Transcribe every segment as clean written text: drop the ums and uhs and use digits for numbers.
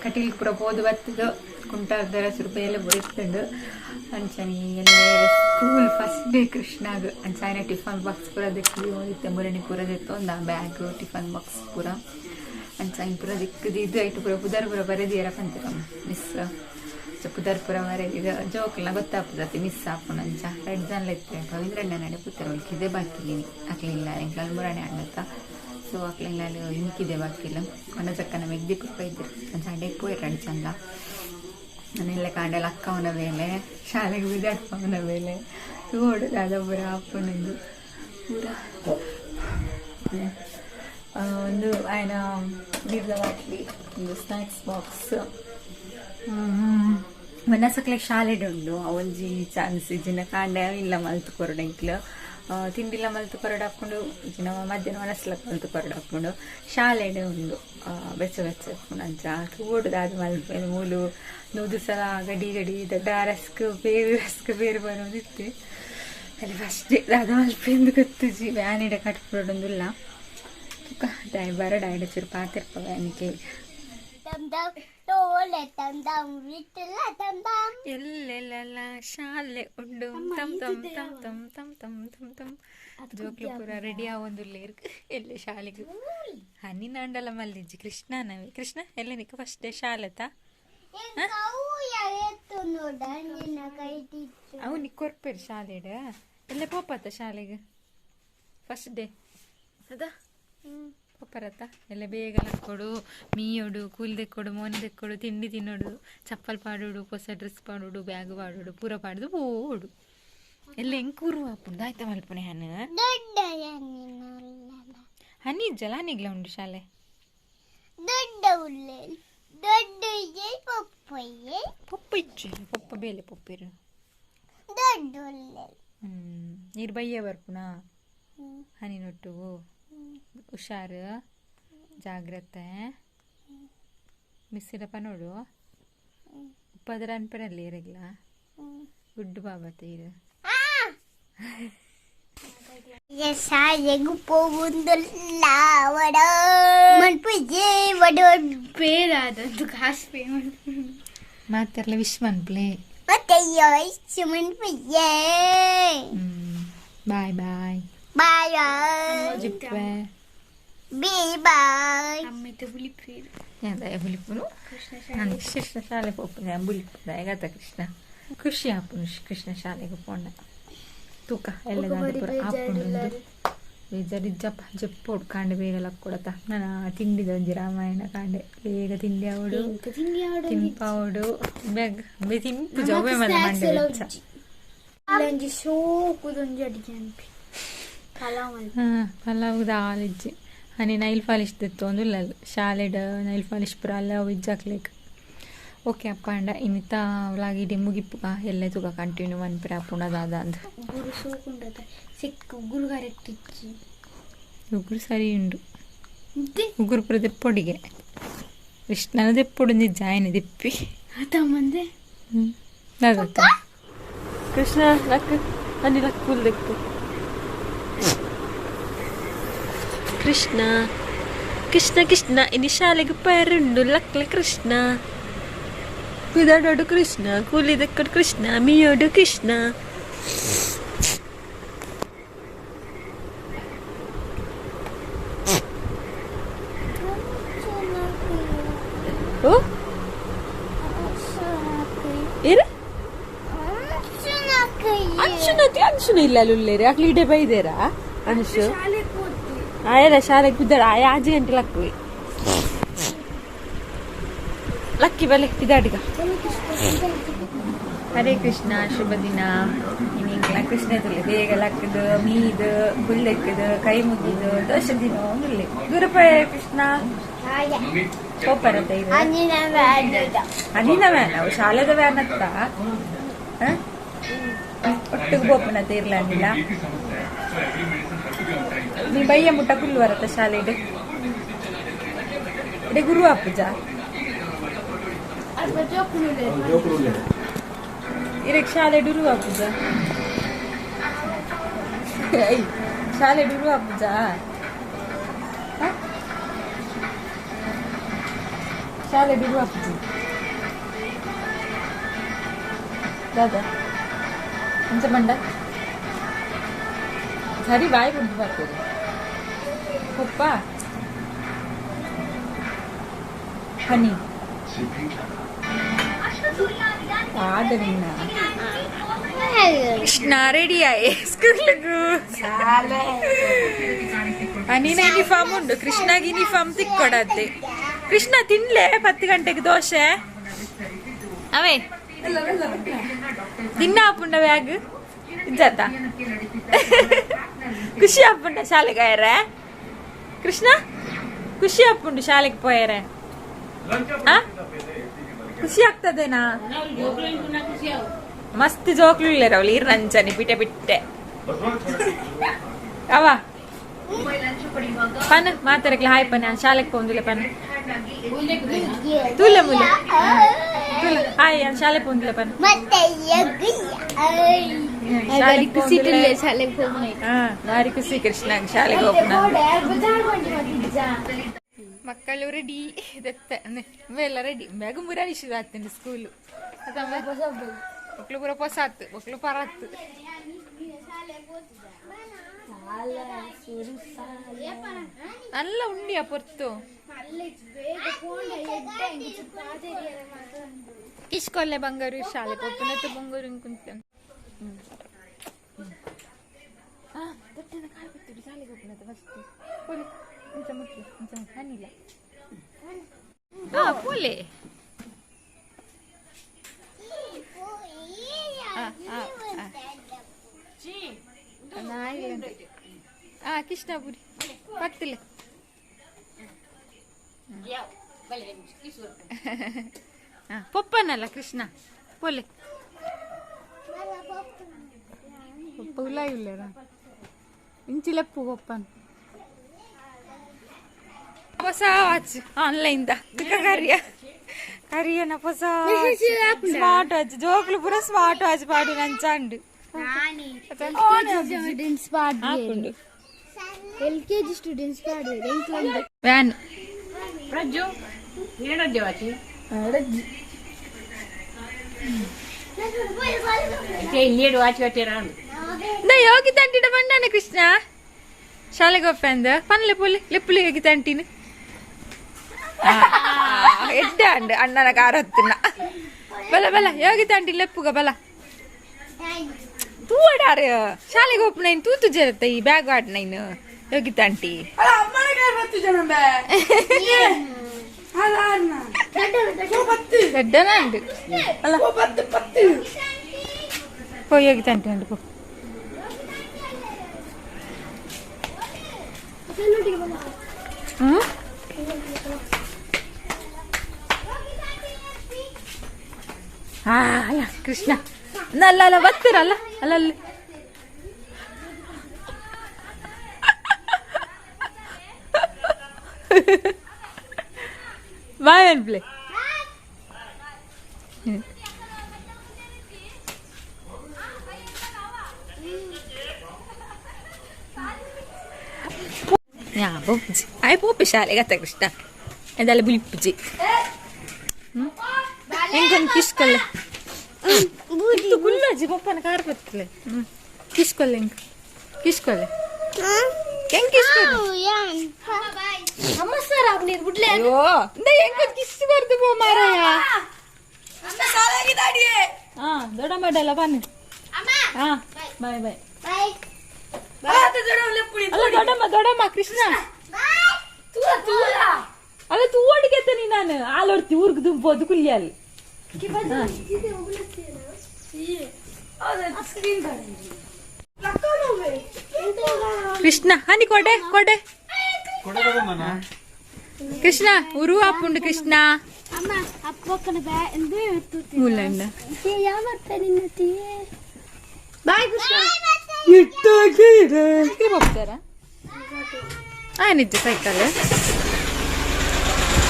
ಕಟೀಲ್ ಪೂರ ಹೋದು ಬರ್ತದು ಕುಂಟಾರ್ದರ ರೂಪಾಯಿ ಬೈತಂಡು ಅಂಚನಿ ಎಲ್ಲ ಸ್ಕೂಲ್ ಫಸ್ಟ್ ಡೇ ಕೃಷ್ಣಾಗ ಅಂಚಾಯನ ಟಿಫನ್ ಬಾಕ್ಸ್ ಪೂರ ದಿಕ್ಕಿ ಹೋಗಿತ್ತೆ ಮುರಣಿ ಪೂರ ದಿತ್ತು ಒಂದು ಬ್ಯಾಗ್ ಟಿಫನ್ ಬಾಕ್ಸ್ ಪೂರ ಅಂಚಾಯಿನ ಪೂರ ದಿಕ್ಕದು ಇದು ಆಯ್ತು ಪೂರ ಪುದರ್ ಪೂರ ಬರೆದಿಯರ ಪಂತ ಮಿಸ್ ಪುದರ್ ಪೂರ ಬರೆದಿದ ಜೋಕ್ಲ ಗೊತ್ತಾಗ್ತದೆ ಮಿಸ್ ಹಾಕೊಂಡು ಅಂಚ 2 ಜನ ಇತ್ತು ಪವಿಂದ್ರಣ್ಣ ನಡೆ ಪುತ್ತರ ಒಳಕಿದೆ ಬಾಕಿಲಿನಿ ಅಕ್ಲಿಲ್ಲ ಎಂಕ್ಲ ಮುರಣೆ ಅಣ್ಣತ್ತ ಸೊ ಅಕ್ಲಿಲ್ಲ ಇಂಕಿದೆ ಬಾಕಿಲ್ಲ ಕೊನ ಚಕ್ಕನ ಮೆಗ್ದಿ ಪುಪ್ಪ ಇದ್ರು ಅಂಚ ಪೋಯ್ 2 ಚಂದ ನಾನೆಲ್ಲ ಕಾಂಡಲ್ಲ ಅಕ್ಕವನ ಮೇಲೆ ಶಾಲೆಗೆ ಬಿದ್ದಪ್ಪವನ ಮೇಲೆ ಓಡುದಾದ ಪೂರ ಅಪ್ಪನದು ಪೂರ ಒಂದು ఆయన ಬೀರ್ದ ಬಾಟ್ಲಿ ಒಂದು ಸ್ನ್ಯಾಕ್ಸ್ ಬಾಕ್ಸ್ ಮನಸಕ್ಲೆ ಶಾಲೆಡ್ ಉಂಡು ಒಂಜಿ ಚಾನ್ಸ್ ಇಜ್ಜಿನ ಕಾಂಡ ಇಲ್ಲ ಮಲ್ತು ಕೊರಡೆಂಕ್ಲು ತಿಂಡಿಲ್ಲ ಮಲ್ತು ಕೊರಡು ಹಾಕೊಂಡು ಇಜ್ಜಿನ ಮಧ್ಯಾಹ್ನ ಮನಸ್ಲಕ್ಕೆ ಮಲ್ತು ಕೊರಡು ಹಾಕೊಂಡು ಶಾಲೆಡ್ ಉಂಡು ಬೆಚ್ಚ ಬೆಚ್ಚ ಹಾಕೊಂಡು ಅಂಚ ಓಡುದಾದ ಮಲ್ಪ ಮೂಲು ನೂದು ಸಲ ಗಡಿ ಗಡಿ ದೊಡ್ಡ ರಸ್ಕ್ ಬೇರೆ ಬರೋದಿತ್ತು ಅಲ್ಲಿ ಫಸ್ಟ್ ದಾದ ಮಲ್ಪ ಎಂದು ಗೊತ್ತುಜಿ ವ್ಯಾನಿಡ ಕಟ್ಕೊಡೊಂದಿಲ್ಲ ಬರ ಡೈಡ ಚೂರು ಪಾತಿರ್ಪ ವ್ಯಾನಿಗೆ ಎಲ್ಲೆಲ್ಲ ಶಾಲೆ ಉಂಡು ತಮ್ ತಮ್ ತಮ್ ತಮ್ ತಮ್ ತಮ್ ತಮ್ ತಮ್ ಜೋಕ್ಲು ಪೂರ ರೆಡಿ ಆವೊಂದುಲ್ಲ ಎಲ್ಲೆ ಶಾಲೆಗೆ ಹನ್ನಿನ ಅಂಡಲ ಮಲ್ಲಿಜ್ಜಿ ಕೃಷ್ಣನವಿ ಕೃಷ್ಣ ಎಲ್ಲ ನಿಕ್ಕ ಫಸ್ಟ್ ಡೇ ಶಾಲೆತಾ ಅವು ನಿಕ್ಕ ಕೊರ್ಪೇರು ಶಾಲೆಡ ಎಲ್ಲ ಪೋಪತ್ತ ಶಾಲೆಗೆ ಫಸ್ಟ್ ಡೇ ಅದಾ ಪಪ್ಪರತ್ತ ಎಲ್ಲ ಬೇಗ ಲಕ್ಕೊಡು ಮೀಯೊಡು ಕೂಲ್ ತೆಕ್ಕೊಡು ಮೋನೆ ತೆಕ್ಕೊಡು ತಿಂಡಿ ತಿನ್ನೋಡು ಚಪ್ಪಲ್ ಪಾಡೋಡು ಹೊಸ ಡ್ರೆಸ್ ಪಾಡೋಡು ಬ್ಯಾಗ್ ಪಾಡೋಡು ಪೂರ ಪಾಡ್ದು ಓಡು ಎಲ್ಲ ಹೆಂಗೆ ಕೂರು ಹಾಪುಂಡು ಆಯ್ತಾ ಮಲ್ಪನೆ ಹಣ್ಣು ಹನಿ ಇಜ್ಜಲ್ಲ ಹನಿಗ್ಲ ಉಂಡು ಶಾಲೆ ಪಪ್ಪ ಇಜ್ಜು ಪಪ್ಪ ಬೇಲೆ ಪಪ್ಪಿರು ನೀರು ಬಯ್ಯ ಬರ್ಪುನ ಹನಿ ನೊಟ್ಟು ಹುಷಾರು ಜಾಗ್ರತೆ ಮಿಸ್ಸಿರಪ್ಪ ನೋಡು ಉಪ್ಪದರ ಅನ್ಪರಲ್ಲಿ ಇರಗಿಲ್ಲ ಗುಡ್ಡು ಬಾಬಾ ತೀರು ಶಾಲೆಗೂ ಹೋಗುವುದಿಲ್ಲ ಪೇರಾದಂತು ಕಾಸು ಪೇ ಮಾತಾರಲ್ಲ ವಿಶ್ವನ್ ಪ್ಲೇ ಮತ್ತೆ ಬಾಯ್ ಬಾಯ್ ಬಾಯ್ ಜಿಪ್ಪೆ ಬಾಯ್ ಅಮ್ಮಿತ ಬುಲಿಪ್ರೀರು ಯಾವ್ದಾಯ ಬುಲಿಪುನು ನಾನು ಕೃಷ್ಣ ಶಾಲೆಗೆ ಹೋಗ್ತೀನಿ ಬುಲಿಪುದ ಹೇಗತ್ತ ಕೃಷ್ಣ ಖುಷಿ ಹಾಪುನು ಕೃಷ್ಣ ಶಾಲೆಗೆ ಪೋಂಡ ತೂಕ ಎಲ್ಲದಾದ ಪುರ ಹಾಪುಂಡು ಬೇಜಾರಿಜ್ಜಪ್ಪ ಜಪ್ಪೋಡು ಕಾಂಡೆ ಬೇಗ ಲಕ್ಕೊಡತ್ತ ನಾನು ತಿಂಡಿದ ಒಂಜಿ ರಾಮಾಯಣ ಕಾಂಡೆ ಬೇಗ ತಿಂಡಿ ಆವಡು ತಿಂಪಾವಡು ಬೇಗ ಬೇ ತಿಂಪು ಜವ್ವೆ ಮಲ್ಲ ಮಂಡೆ ಪಲಾವ್ ದಾಲಿಜ್ಜಿ ಹನಿ ನೈಲ್ ಪಾಲಿಶ್ ತೆತ್ತು ಒಂದಿಲ್ಲ ಶಾಲೆಡ್ ನೈಲ್ ಪಾಲಿಶ್ ಪುರ ಅಲ್ಲ ಇಜ್ಜಾಕ್ಲೇಕ್ ಓಕೆ ಅಪ್ಪ ಅಂಡ ಇನ್ನಿತ ವ್ಲಾಗಿಡಿ ಮುಗಿಪ್ಪುಗ ಎಲ್ಲೇ ತುಗ ಕಂಟಿನ್ಯೂ ಮನ್ಪಿರ ಪುಣದಾದ ಅಂದ ಉಗುರು ಸರಿ ಉಂಡು ಉಗುರು ಪುರ ದೆಪ್ಪೊಡಿಗೆ ಕೃಷ್ಣನ ದೆಪ್ಪೊಡು ನಿಜ ಆಯ್ನ ದಿಪ್ಪಿ ಮಂದೆ ಕೃಷ್ಣ ಲಕ್ ಹನಿ ಲಕ್ ಫುಲ್ ದೆಪ್ಪು ಕೃಷ್ಣ ಕೃಷ್ಣ ಕೃಷ್ಣ ಇನ್ನು ಶಾಲೆಗೆ ಪೇರುಂಡು ಲಕ್ಲೆ ಕೃಷ್ಣ ಕುದಾಡೋಡು ಕೃಷ್ಣ ಕೂಲಿದಕ್ಕಡು ಕೃಷ್ಣ ಮೀಯೋಡು ಕೃಷ್ಣ ಓ ಏನು ಅನ್ಶುನ ಇಲ್ಲ ಅಲ್ಲುಲ್ಲೇರಿ ಅಕ್ಲಿ ಇಡೆ ಬೈದೇರಾ ಅನ್ಶು ಆಯಲ್ಲ ಶಾಲೆಗೆ ಬಿದ್ದಾಳ ಆಯ 5 ಗಂಟೆ ಲಕ್ಕುವಿ ಲಕ್ಕಿ ಬಲೆ ಇದಾಡಿಗ ಹರೇ ಕೃಷ್ಣ ಶುಭ ದಿನ ಇನ್ನಿಂಗ್ಲ ಕೃಷ್ಣ ತುಲೆ ಬೇಗ ಲಕ್ಕದು ಮೀದು ಗುಲ್ಲೆಕ್ಕದು ಕೈ ಮುಗಿದು ದೋಷ ದಿನ ಮುಲ್ಲೆ ಗುರುಪಾಯ ಕೃಷ್ಣ ಪೋಪರತ ಇದು ಅನಿನ ವ್ಯಾನ್ ಅವು ಶಾಲೆದ ವ್ಯಾನ್ ಹತ್ತ ಒಟ್ಟಿಗೆ ಪೋಪನತ ಇರ್ಲಿಲ್ಲ ನೀ ಬಯ್ಯ ಮುಟ್ಟ ಕುಲ್ಲು ಬರತ್ತ ಶಾಲೆಡು ಇಡೆ ಗುರು ಅಪ್ಪುಜ ಇರಕ್ ಶಾಲೆ ಡುರು ಅಪ್ಪುಜ ಶಾಲೆ ಡುರು ಅಪ್ಪುಜ ಶಾಲೆ ಬಿಡುವ ಅಪ್ಪಿ ದಾದಾ ಎಂತ ಬಂಡ ಸರಿ ಬಾಯಿ ಬಿಡ್ದು ಬರ್ತದೆ ಪಪ್ಪ ಹನಿ ಆದರಿಂದ ಕೃಷ್ಣ ರೆಡಿ ಆಯೆ ಸ್ಕೂಲ್ಗೂ ಹನಿನ ಯೂನಿಫಾರ್ಮ್ ಉಂಟು ಕೃಷ್ಣಗೆ ಯೂನಿಫಾರ್ಮ್ ತಿಕ್ಕೊಡತ್ತೆ ಕೃಷ್ಣ ತಿನ್ಲೆ 10 ಗಂಟೆಗೆ ದೋಸೆ ಅವೇ ತಿನ್ನ ಹಾಪುಂಡ ಬ್ಯಾಗ್ ಇಜ್ಜತ್ತ ಖುಷಿ ಹಾಪುಂಡ ಶಾಲೆಗೆ ಆಯ್ರ ಕೃಷ್ಣ ಖುಷಿ ಹಾಪುಂಡು ಶಾಲೆಗೆ ಪೋಯರೆ ಖುಷಿ ಆಗ್ತದೇನಾ ಮಸ್ತ್ ಜೋಕ್ಲು ಇಲ್ಲರವಳು ಇರ್ರಂಚನಿ ಪಿಟೆ ಬಿಟ್ಟೆ ಅವ ಪನ್ ಮಾತಾಡಕ್ಲೆ ಹಾಯ್ ಪನ್ ನಾನು ಶಾಲೆಗೆ ಪೋಂದಿಲ್ಲ ಪನ್ ತೂಲೆ ಮುಲೆ ಹಾಯ್ ನಾನು ಶಾಲೆಗೆ ಪೋಂದಿಲ್ಲ ಪನ್ ಭಾರಿ ಖುಷಿ ಕೃಷ್ಣ ಶಾಲೆಗೆ ಹೋಗೋಣ ಮಕ್ಕಳು ರೆಡಿ ಎಲ್ಲ ರೆಡಿ ಬೇಗ ಮುರಾರಿ ಶುರು ಆಗ್ತೇನೆ ಸ್ಕೂಲು ಮಕ್ಳು ಪೂರ ಪೊಸಾತ್ ಮಕ್ಳು ಪರತ್ ಅಲ್ಲ ಉಂಡಿಯ ಪೊರ್ತು ಕಿಸ್ಕೊಲ್ಲೆ ಬಂಗಾರು ಶಾಲೆ ಪೊಪ್ಪನತ್ತು ಬಂಗಾರು ಕುಂತ ಶಾಲೆಗೆ ಹೋಗ್ನತ್ತು ಫಸ್ಟ್ ಹನಿಲ್ಲ ಪೋಲೆ ಕೃಷ್ಣಪುರಿ ಪತ್ತಿಲ್ಲ ಪೊಪ್ಪನಲ್ಲ ಕೃಷ್ಣ ಪೋಲೆ ಪೊಪ್ಪ ಇಲ್ಲ ಇಲ್ಲರ ಇಂಚಿಲೆಪ್ಪು ಪೊಪ್ಪನ್ ಹೊಸ ವಾಚ್ ಆನ್ಲೈನ್ ಕರಿಯನ ಹೊಸ ಸ್ಮಾರ್ಟ್ ವಾಚ್ ಜೋಕ್ಲು ಪೂರ ಸ್ಮಾರ್ಟ್ ವಾಚ್ ಪಾಡು ನಂಚಾಂಡು LKG ಸ್ಟೂಡೆಂಟ್ಸ್ ವ್ಯಾನ್ ಪ್ರಜ್ಜು ಏನಡ್ಡೆ ವಾಚಿ ಇನ್ನೇಡು ವಾಚಿ ಕಟ್ಟಿರ ಯೋಗಿ ತಂಟಿನ ಬಂಡಾನೆ ಕೃಷ್ಣ ಶಾಲೆಗೆ ಹೋಗ್ಪಂದ ಪನ್ಲೆ ಪೊಲೆ ಲೆಪ್ಪುಲಿ ಯೋಗಿ ತಂಟಿನ ಎಡ್ಡ ಅಂಡ್ ಅಣ್ಣನ ಕಾರ್ ಹತ್ತಿನ ಬಲ ಬಲ ಯೋಗಿ ತಂಟಿ ಲೆಪ್ಪುಗ ಬಲ ತೂಡಾರ ಶಾಲೆಗೆ ಹೋಗ್ಪ ನೈನ್ ತೂತು ಜರತ್ತ ಈ ಬ್ಯಾಗ್ ಆಡ್ ನೈನ್ ಯೋಗಿ ತಂಟಿ ಎಡ್ಡನ ಅಂಡ್ ಪೋ ಯೋಗಿ ತಂಟಿ ಅಂಡ್ ಪೋ ಅಲ್ಲ ಕೃಷ್ಣ ಅಲ್ಲ ಅಲ್ಲ ಬರ್ತೀರಲ್ಲ ಅಲ್ಲಲ್ಲಿ ಬಾಯ್ ಅನ್ಪ್ಲೆ ಬೊಪ್ಪುಜಿ ಆಯ್ ಪೋಪಿ ಶಾಲೆಗೆ ಅತ್ತ ಕೃಷ್ಣ ಅದೆಲ್ಲ ಬಿಲ್ಪುಜಿ ಹೆಂಗೊಂದು ಕಿಸ್ಕೊಲ್ಲೆ ಗುಲ್ಲಜ್ಜಿ ಪಪ್ಪನ ಕಾರ್ ಬರ್ತಲೆ ಕಿಸ್ಕೊಲ್ಲೆ ಹೆಂಗ್ ಕಿಸ್ಕೊಲ್ಲೆ ಹೆಂಗ್ ಕಿಸ್ಕೊಲ್ಲೆ ಅಯ್ಯೋ ಹೆಂಗೊಂದು ಕಿಸ್ಬಾರ್ದು ಪೋ ಮಾರಾಯ ದೊಡ್ಡ ಮಾಡಲ್ಲ ಬನ್ನಿ ಬಾಯ್ ಬಾಯ್ ಅಲ್ಲ ದೊಡ್ಡಮ್ಮ ಕೃಷ್ಣ ಅಲ್ಲ ತೂ ಅಡಿಗೆತ್ತಾನಿ ನಾನು ಹಾಲೊಡ್ತಿ ಊರ್ಗ್ ದುಂಬೋದು ಕುಲಿಯಲ್ಲಿ ಕೃಷ್ಣ ಹನಿ ಕೊಡೆ ಕೊಡೆ ಕೃಷ್ಣ ಉರು ಹಾಪುಂಡು ಕೃಷ್ಣ ಮುಲ್ಲಣ್ಣ ಬಾಯ್ ಕೃಷ್ಣ ಹೋಗ್ತಾರ ನಿಜ ಸೈಕಲ್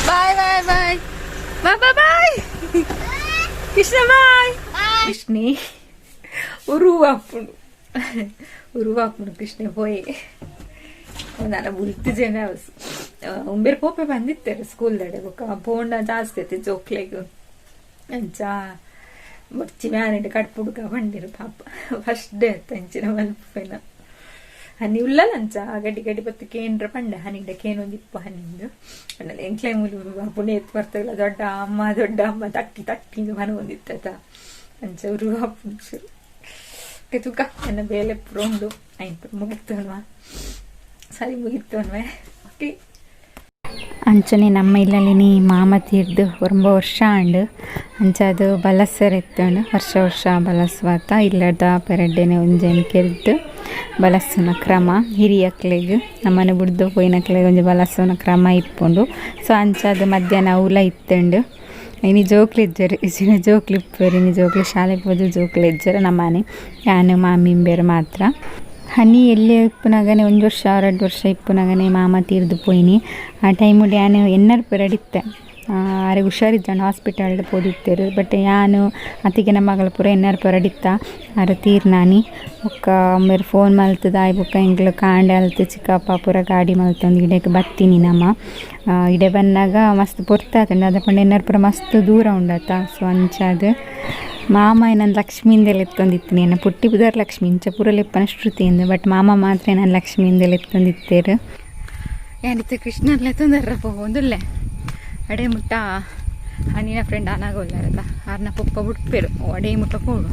ಬಾಯ್ ಬಾಯ್ ಬಾಯ್ ಬಾಯ್ ಬಾಯ್ ಕೃಷ್ಣ ಬಾಯ್ ಕೃಷ್ಣಿ ഉരുവാപ്പുണ്ട് കൃഷ്ണ പോയി നല്ല ബുൽത്ത് ജന ಉಂಬೇರ್ ಕೋಪೆ ಬಂದಿತ್ತೇರು ಸ್ಕೂಲ್ದಡೆ ಬೊಕ್ಕ ಬೋಂಡ ಜಾಸ್ತಿ ಐತಿ ಜೋಕ್ಲೆಗ್ ಅಂಚ ಬರ್ಚಿ ಮ್ಯಾನಿಡ್ ಕಟ್ಪುಡ್ಕ ಬಂದಿರು ಪಾಪ ಫಸ್ಟ್ ಡೇ ಆಯ್ತು ಅಂಚಿನ ಮಲ್ಪೆನ ಹನಿ ಉಲ್ಲಂಚ ಗಡ್ಡಿ ಗಡ್ಡಿ ಬತ್ತು ಕೇಂದ್ರ ಪಂಡ ಹನಿಡ ಕೇನೊಂದು ಇಪ್ಪ ಹನಿಂದು ಅಣ್ಣಲ್ಲಿ ಎಂಕ್ಲೆ ಮುಲು ಪುಣೆ ಎತ್ತು ಬರ್ತಲ್ಲ ದೊಡ್ಡ ಅಮ್ಮ ತಟ್ಟಿ ತಟ್ಟಿಂದು ಮನ ಒಂದಿತ್ತ ಅಂಚ ಉರು ಪುಂಚರು ತುಕ ನನ್ನ ಬೇಲೆ ಪುರೋಂಡು ಆಯ್ತು ಮುಗಿತು ಅನ್ವಾ ಸರಿ ಮುಗಿತು ಅನ್ವೆ ಓಕೆ ಅಂಚನೆ ನಮ್ಮ ಇಲ್ಲಲ್ಲಿ ಮಾಮ ತೀರ್ದು ಒಂಬ ವರ್ಷ ಅಂಡು ಅಂಚ ಅದು ಬಲಸರ್ ಎತ್ತಂಡು ವರ್ಷ ಬಲಸ್ವಾತ ಇಲ್ಲದ ಪೆರಡ್ಡೆನೆ ಒಂಜೇನು ಕೆರ್ದು ಬಲಸುನ ಕ್ರಮ ಹಿರಿಯಕ್ಲೆಗ್ ನಮ್ಮನೆ ಬಿಡ್ದು ಪೋಯಿನಕ್ಲೆಗ್ ಒಂಜಿ ಬಲಸುನ ಕ್ರಮ ಇಪ್ಪುಂಡು ಸೊ ಅಂಚ ಅದು ಮಧ್ಯಾಹ್ನ ಉಲ ಇತ್ತಂಡು ಇನಿ ಜೋಕ್ಲು ಇಜ್ಜರು ಇಜಿನ ಜೋಕ್ಲು ಇಪ್ಪರು ಇನಿ ಜೋಕ್ಲು ಶಾಲೆಗೆ ಹೋದು ಜೋಕ್ಲು ಇಜ್ಜರು ನಮ್ಮನೆ ನಾನು ಮಾಮಿ ಬೇರೆ ಮಾತ್ರ ಹನಿ ಎಲ್ಲಿ ಇಪ್ಪುನಾಗನೆ 1 ವರ್ಷ 2 ವರ್ಷ ಇಪ್ಪುನಾಗನೆ ಮಾಮ ತೀರ್ದು ಪೋಯಿನಿ ಆ ಟೈಮು ಯಾನು ಎನ್ನರ್ ಪೆರಡಿತ್ತೆ ಆರೆ ಹುಷಾರಿದ್ದಾನೆ ಹಾಸ್ಪಿಟಲ್ ಪೋದಿತ್ತೇರು ಬಟ್ ಯಾನು ಅತ್ತಿಗೆ ನಮ್ಮ ಮಗಳ ಪೂರ ಎನ್ನರ್ ಪೆರಡಿತ್ತ ಆರೆ ತೀರ್ನಾನಿ ಬೊಕ್ಕ ಒಮ್ಮೆರು ಫೋನ್ ಮಲ್ತದ ಆಯ್ ಬೊಕ್ಕ ಎಂಗ್ಲು ಕಾಂಡೆ ಅಲ್ತು ಚಿಕ್ಕಪ್ಪ ಪೂರ ಗಾಡಿ ಮಲ್ತೊಂದು ಇಡೆಗೆ ಬತ್ತೀನಿ ನಮ್ಮ ಇಡೆ ಬಂದಾಗ ಮಸ್ತ್ ಪೊರ್ತಾತಂಡು ಅದ ಪಂಡ ಎನ್ನರ್ ಪೂರ ಮಸ್ತ್ ದೂರ ಉಂಡತ್ತ ಸೊ ಅಂಚಾದ ಮಾಮ ನಾನು ಲಕ್ಷ್ಮಿಯಿಂದೆಲ್ಲ ಎತ್ತೊಂದಿತ್ತು ನಾನು ಪುಟ್ಟಿ ಬುದಾರ್ ಲಕ್ಷ್ಮಿ ಇಂಚ ಪೂರಲಿಪ್ಪನ ಶ್ರುತಿಯಿಂದ ಬಟ್ ಮಾಮ ಮಾತ್ರ ನಾನು ಲಕ್ಷ್ಮಿಯಿಂದೆಲ್ಲ ಎತ್ತೊಂದಿತ್ತೇರು ಏನಿತ್ತು ಕೃಷ್ಣಲ್ಲ ತೊಂದರ್ರಪ್ಪ ಒಂದುಲ್ಲೆ ಅಡೆ ಮುಟ್ಟ ಹಣ್ಣಿನ ಫ್ರೆಂಡ್ ಅನಾಗೋಲ್ಲಾರಲ್ಲ ಆರ್ನ ಪಪ್ಪ ಬಿಟ್ಪೇರು ಅಡೆ ಮುಟ್ಟ ಪೋಡು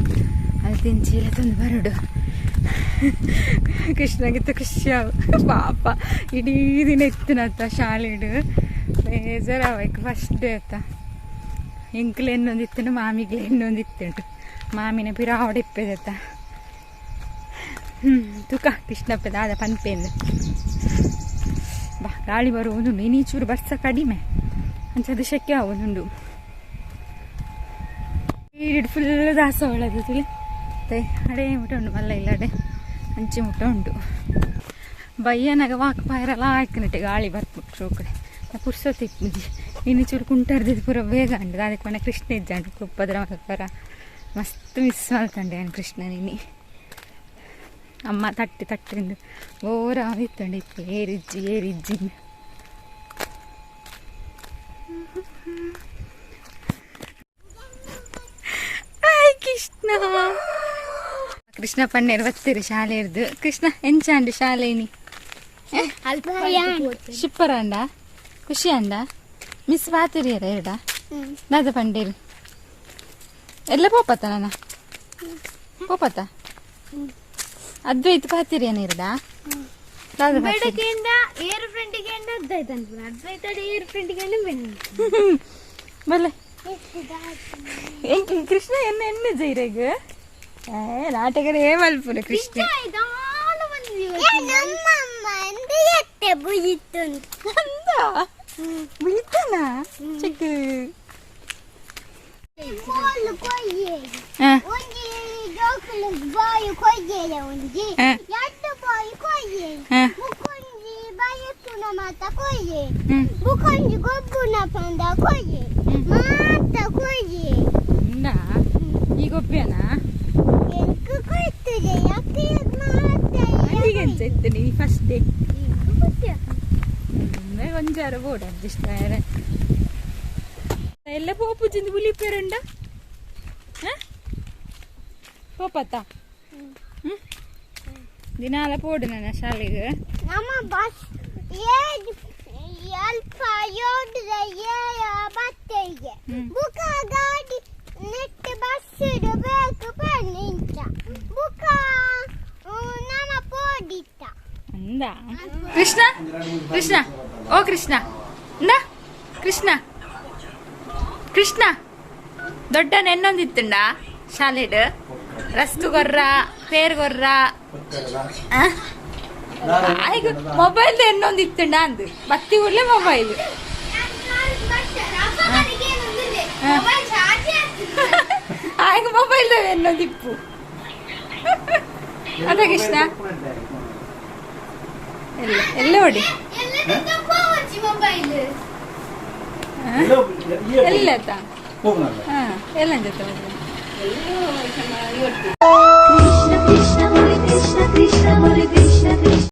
ಅದು ತಿಂಚಿಲ್ಲ ತಂದು ಬರಡು ಕೃಷ್ಣಗಿತ್ತು ಖುಷಿಯಾಗು ಪಾಪ ಇಡೀ ದಿನ ಇತ್ತನತ್ತ ಶಾಲೆಡು ಬೇಜಾರಾವೈಕು ಫಸ್ಟ್ ಡೇ ಆಯ್ತ ಎಂಕ್ಲೆ ಇನ್ನೊಂದಿತ್ತು ಮಾಮಿಗ್ಲೆ ಇನ್ನೊಂದಿತ್ತುಂಟು ಮಾಮಿನ ಪಿರಾವಡೆ ಇಪ್ಪೇದತ್ತ ತುಕ ಕೃಷ್ಣಪ್ಪದ ಆದ ಪನ್ಪೆಂದು ಬಾ ಗಾಳಿ ಬರುವುದು ನೀಚೂರು ಬರ್ಸ ಕಡಿಮೆ ಅಂಚದು ಶೆಕೆ ಆಗೋದುಂಡು ಈಡ್ ಫುಲ್ ದಾಸ ಒಳ್ಳದು ತಿಳಿ ಅಡೆ ಮುಟ್ಟ ಉಂಡು ಮಲ್ಲ ಇಲ್ಲ ಅಡೆ ಅಂಚೆ ಮುಟ್ಟ ಉಂಟು ಬಯ್ಯನಾಗ ವಾಕ್ ಪಾಯರೆಲ್ಲ ಹಾಕಿನಟ್ಟೆ ಗಾಳಿ ಬರ್ಬಿಟ್ಟು ಶೋಕಡೆ ಪುರ್ಸೊತ್ತಿ ಇಪ್ಪುಜಿ ಇನ್ನು ಚೂರು ಕುಂಟಾಡ್ದಿದ್ದು ಪೂರ ಬೇಗ ಅಂಡದು ಅದಕ್ಕೆ ಮನೆ ಕೃಷ್ಣ ಇಜ್ಜಂಡು ಕುಪ್ಪದ್ರ ಮಕ್ಕರ ಮಸ್ತ್ ಮಿಸ್ ಮಾಡ್ತಂಡೆ ನಾನು ಕೃಷ್ಣ ನೀನಿ ಅಮ್ಮ ತಟ್ಟಿಂದು ಓರ ಇತ್ತಂಡು ಇತ್ತು ಏರಿಜ್ಜಿ ಕೃಷ್ಣ ಪನ್ನೇರು ಬತ್ತೀರಿ ಶಾಲೆ ಇರ್ದು ಕೃಷ್ಣ ಎಂಚಾಂಡು ಶಾಲೆನಿ ಶಿಪ್ಪರ ಅಂಡ ಖುಷಿ ಅಂಡ ಮಿಸ್ ಬಾತಿರಿಯರ ಎರಡ ದಾದ ಪಂಡೇರು ಎಲ್ಲ ಪೋಪತ್ತ ನಾನ ಪೋಪತ್ತ ಅದ್ವೈತ ಪಾತಿರಿಯನ ಎರಡ ದಾದ ಬಲ್ಲೆ ಕೃಷ್ಣ ಎಣ್ಣೆ ಜೈರೆಗ ನಾಟಕದ ಏಮಲ್ಪುರ ಕೃಷ್ಣ ಬಿಳಿತನ ಚಿಕ್ಕ ಈ ಗೊಬ್ಬೆನಾ ಇತ್ತು ನೀ ಫಸ್ಟ್ ಡೇ ಒಂಜಾರ ಬೋರ್ಡ್ ಅಡ್ಜಸ್ಟ್ ಆಯ್ರೆ ಎಲ್ಲ ಪೋಪುಜಿಂದು ಉಲಿಪೇರಂಡ ಪೋಪತ್ತ ದಿನಾಲ ಪೋಡು ನನ್ನ ಶಾಲೆಗೆ ನಮ್ಮ ಬಸ್ ಅಲ್ಪ ಬತ್ತೆಗೆ ಬುಕ ಗಾಡಿ ನೆಟ್ ಬಸ್ ಬೇಕು ಪನ್ನಿಂಚ ಬುಕ ನಮ್ಮ ಪೋಡಿತ್ತ ಅಂದ ಕೃಷ್ಣ ಓ ಕೃಷ್ಣ ಇಂದ ಕೃಷ್ಣ ದೊಡ್ಡ ನೆನ್ನೊಂದಿತ್ತುಂಡ ಶಾಲೆಡ್ ರಸ್ತು ಗೊರ್ರ ಪೇರ್ ಗೊರ್ರ ಆಯ್ಗ ಮೊಬೈಲ್ ಎನ್ನೊಂದಿತ್ತುಂಡ ಅಂದು ಬತ್ತಿ ಊರ್ಲೆ ಮೊಬೈಲ್ ಆಯ್ಗ ಮೊಬೈಲ್ ಎನ್ನೊಂದಿಪ್ಪು ಅದ ಕೃಷ್ಣ ಎಲ್ಲ ಹೊಡಿ ಎಲ್ಲ ಎಲ್ಲ ಜೊತೆ ಕೃಷ್ಣ ಕೃಷ್ಣ ಕೃಷ್ಣ ಕೃಷ್ಣ ಕೃಷ್ಣ